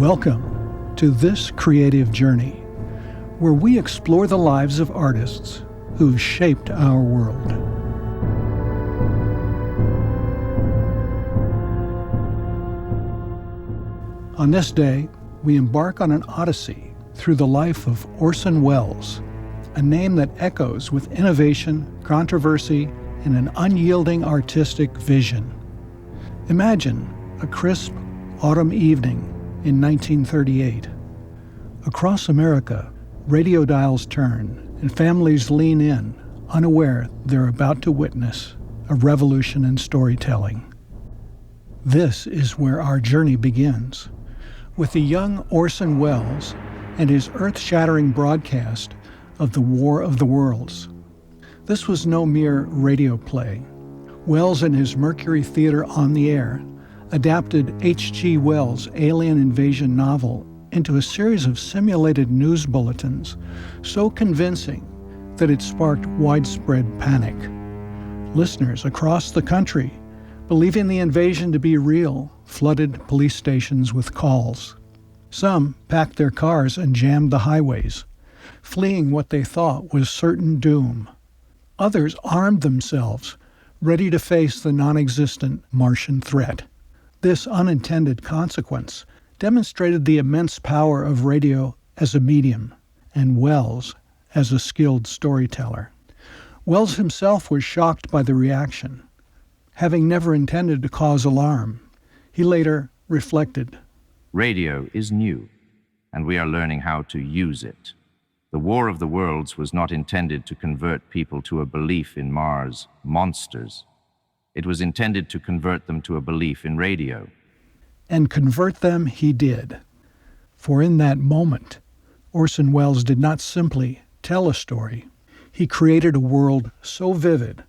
Welcome to this creative journey, where we explore the lives of artists who've shaped our world. On this day, we embark on an odyssey through the life of Orson Welles, a name that echoes with innovation, controversy, and an unyielding artistic vision. Imagine a crisp autumn evening in 1938. Across America, radio dials turn and families lean in, unaware they're about to witness a revolution in storytelling. This is where our journey begins, with the young Orson Welles and his earth-shattering broadcast of the War of the Worlds. This was no mere radio play. Welles and his Mercury Theater on the Air adapted H.G. Wells' alien invasion novel into a series of simulated news bulletins so convincing that it sparked widespread panic. Listeners across the country, believing the invasion to be real, flooded police stations with calls. Some packed their cars and jammed the highways, fleeing what they thought was certain doom. Others armed themselves, ready to face the non-existent Martian threat. This unintended consequence demonstrated the immense power of radio as a medium, and Welles as a skilled storyteller. Welles himself was shocked by the reaction. Having never intended to cause alarm, he later reflected, "Radio is new, and we are learning how to use it. The War of the Worlds was not intended to convert people to a belief in Mars monsters. It was intended to convert them to a belief in radio." And convert them he did. For in that moment, Orson Welles did not simply tell a story. He created a world so vivid,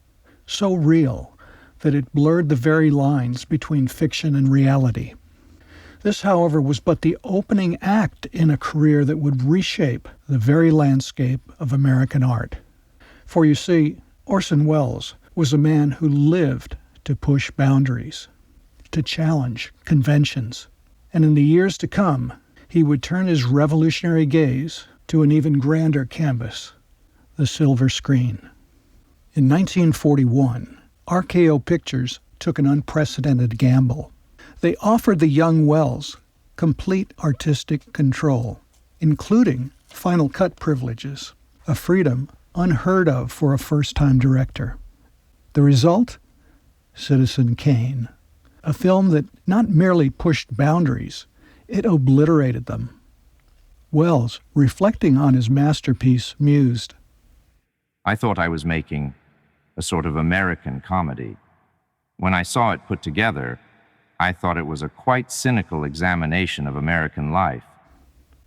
so real, that it blurred the very lines between fiction and reality. This, however, was but the opening act in a career that would reshape the very landscape of American art. For you see, Orson Welles was a man who lived to push boundaries, to challenge conventions, and in the years to come, he would turn his revolutionary gaze to an even grander canvas, the silver screen. In 1941, RKO Pictures took an unprecedented gamble. They offered the young Welles complete artistic control, including final cut privileges, a freedom unheard of for a first-time director. The result? Citizen Kane, a film that not merely pushed boundaries, it obliterated them. Welles, reflecting on his masterpiece, mused, "I thought I was making a sort of American comedy. When I saw it put together, I thought it was a quite cynical examination of American life."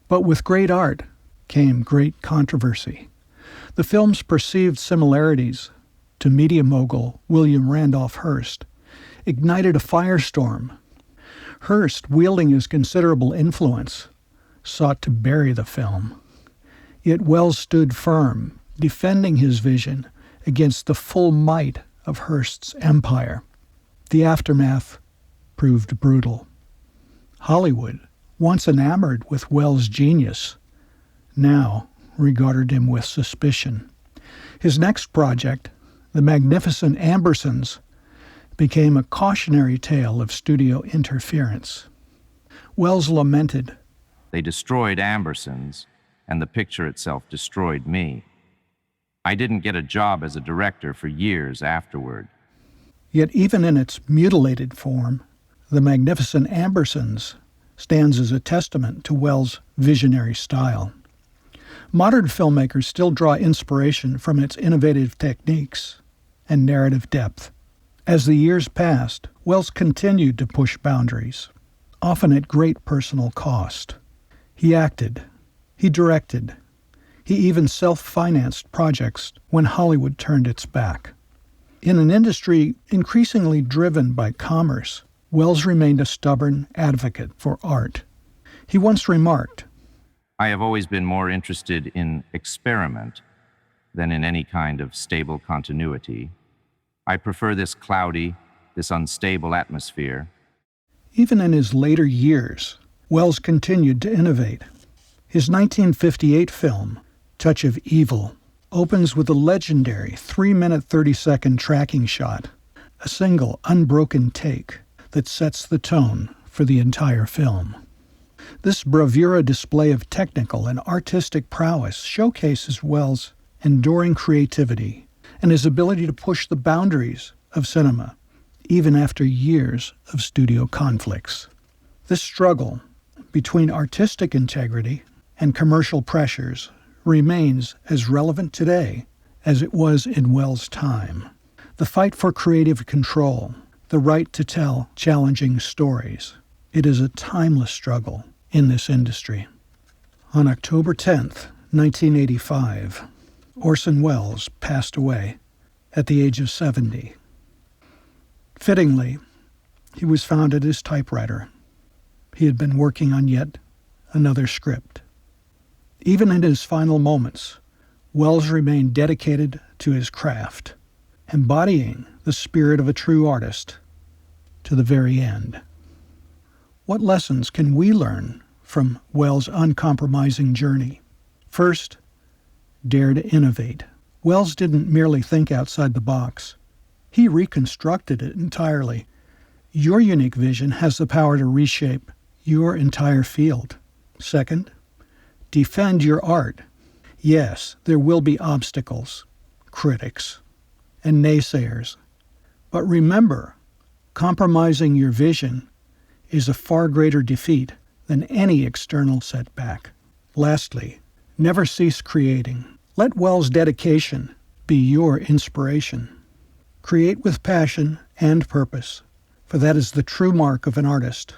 But with great art came great controversy. The film's perceived similarities to media mogul William Randolph Hearst ignited a firestorm. Hearst, wielding his considerable influence, sought to bury the film. Yet Welles stood firm, defending his vision against the full might of Hearst's empire. The aftermath proved brutal. Hollywood, once enamored with Welles' genius, now regarded him with suspicion. His next project, The Magnificent Ambersons, became a cautionary tale of studio interference. Welles lamented, "They destroyed Ambersons, and the picture itself destroyed me. I didn't get a job as a director for years afterward." Yet even in its mutilated form, The Magnificent Ambersons stands as a testament to Welles' visionary style. Modern filmmakers still draw inspiration from its innovative techniques and narrative depth. As the years passed, Welles continued to push boundaries, often at great personal cost. He acted, he directed, he even self-financed projects when Hollywood turned its back. In an industry increasingly driven by commerce, Welles remained a stubborn advocate for art. He once remarked, "I have always been more interested in experiment than in any kind of stable continuity. I prefer this cloudy, this unstable atmosphere." Even in his later years, Welles continued to innovate. His 1958 film, Touch of Evil, opens with a legendary 3-minute 30-second tracking shot, a single unbroken take that sets the tone for the entire film. This bravura display of technical and artistic prowess showcases Welles' enduring creativity and his ability to push the boundaries of cinema, even after years of studio conflicts. This struggle between artistic integrity and commercial pressures remains as relevant today as it was in Welles' time. The fight for creative control, the right to tell challenging stories, it is a timeless struggle in this industry. On October 10th, 1985, Orson Welles passed away at the age of 70. Fittingly, he was found at his typewriter. He had been working on yet another script. Even in his final moments, Welles remained dedicated to his craft, embodying the spirit of a true artist to the very end. What lessons can we learn from Welles' uncompromising journey? First, dare to innovate. Welles didn't merely think outside the box. He reconstructed it entirely. Your unique vision has the power to reshape your entire field. Second, defend your art. Yes, there will be obstacles, critics, and naysayers. But remember, compromising your vision is a far greater defeat than any external setback. Lastly, never cease creating. Let Welles' dedication be your inspiration. Create with passion and purpose, for that is the true mark of an artist.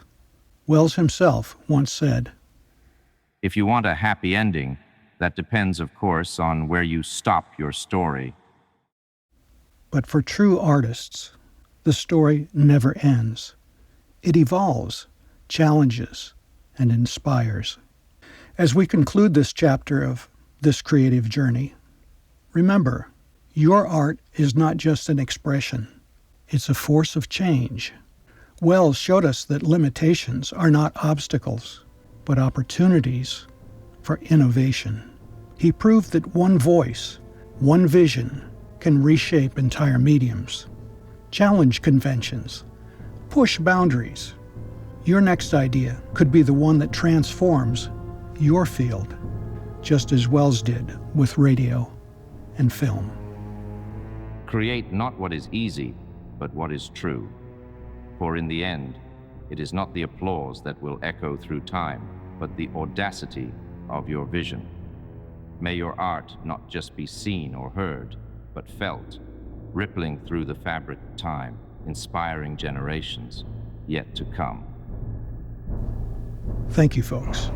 Welles himself once said, If you want a happy ending, that depends, of course, on where you stop your story. But for true artists, the story never ends. It evolves, challenges, and inspires. As we conclude this chapter of this creative journey, remember, your art is not just an expression. It's a force of change. Welles showed us that limitations are not obstacles, but opportunities for innovation. He proved that one voice, one vision, can reshape entire mediums, challenge conventions, push boundaries. Your next idea could be the one that transforms your field, just as Welles did with radio and film. Create not what is easy, but what is true. For in the end, it is not the applause that will echo through time, but the audacity of your vision. May your art not just be seen or heard, but felt, rippling through the fabric of time, inspiring generations yet to come. Thank you, folks.